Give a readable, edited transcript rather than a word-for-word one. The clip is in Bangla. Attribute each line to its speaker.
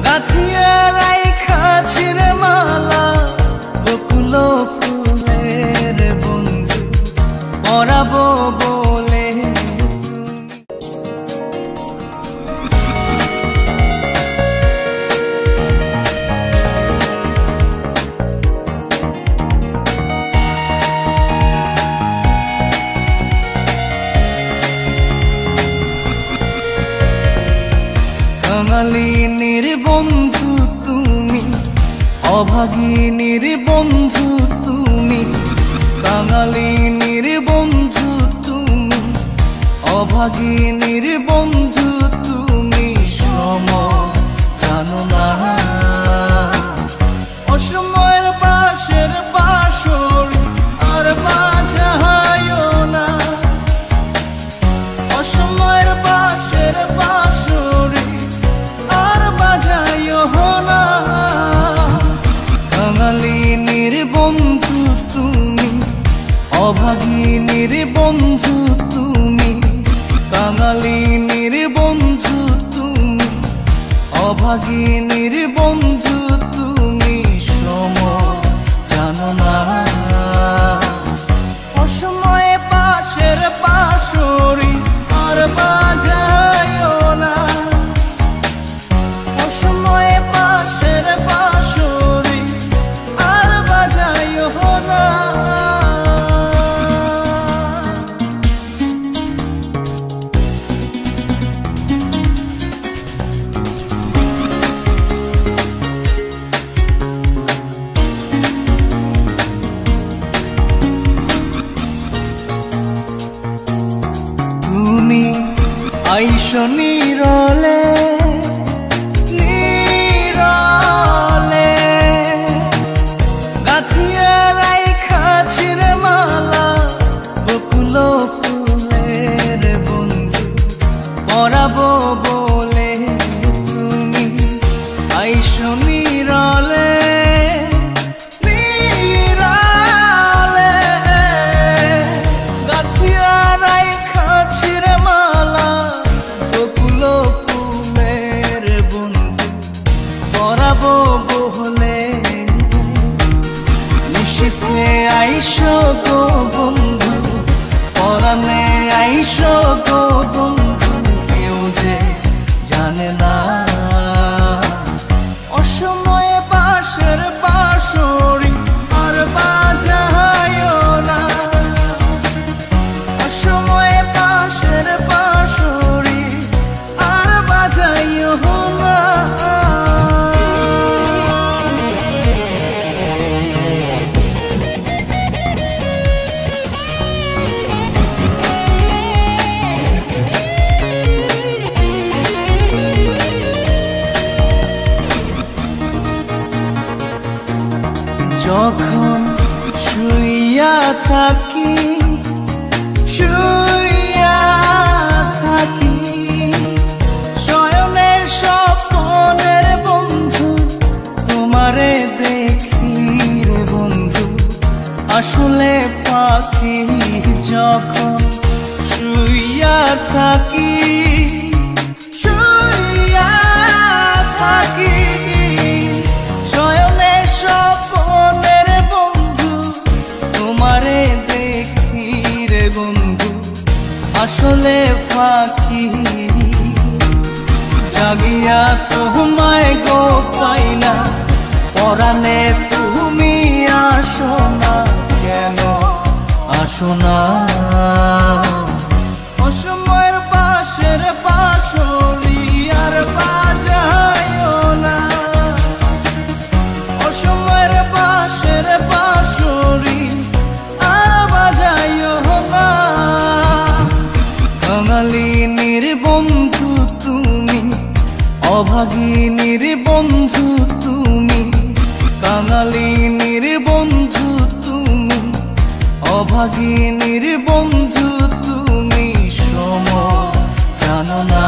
Speaker 1: গাথিয়া রাইখাছির মালা বকুল ফুলের বন্ধু পরাবো বলে কাঙালিনীর বন্ধু তুমি, অভাগিনীর বন্ধু তুমি, কাঙালিনীর বন্ধু তুমি, অভাগিনীর বন্ধু তুমি, সম জানো না অসময়ের বাঁশের বাঁশর আর বাজায়ও না, অসময়ের বাঁশের বাঁশর আর বাজায়ও না। কাঙালিনীর বন্ধু তুমি, অভাগিনীর বন্ধু তুমি, কাঙালিনীর বন্ধু তুমি, অভাগিনীর বন্ধু তুমি, সম জানো না অসময়ে পাশের পাশরি আর বাজায়ও না, অসময়ে পাশের পাশরি আর বাজায়ও না। তুমি আইসো নীরলে নীরলে, গাথিয়া রাইখাছির মালা বকুল ফুলের বন্ধু পরাবো বলে তুমি আইসো নীরলে নীরলে, গাথিয়া রাইখাছির মালা বকুল ফুলের বন্ধু পরাবো বলে, নিশীথে আইসো গো বন্ধু, পরাণে আইসো গো বন্ধু, কেউ যে জানে না অসময়ে বাঁশের বাঁশরি আর বাজায়ও না, অসময়ে বাঁশের বাঁশরি আর বাজায়ও না। যখন শুইয়া থাকি শুইয়া থাকি, শয়নে স্বপ্নের বন্ধু তোমারে দেখি রে বন্ধু, আসলে পাখি যখন শুইয়া থাকি শুইয়া থাকি, শয়নে স্বপ্নের বন্ধু তোমারে দেখি রে বন্ধু, আসলে ফাঁকি জাগিয়া তোমায় গো পাই না, পরাণে তুমি আসো না, কেন আসো না অসময়ের পাশের পাশরি আর বাজায়ও না, অসময়ের পাশের পাশরি আর বাজায়ও না। কাঙালিনীর বন্ধু তুমি, অভাগিনীর বন্ধু তুমি, কাঙালিনীর বন্ধু তুমি, অভাগিনীর বন্ধু তুমি, সম জানো না।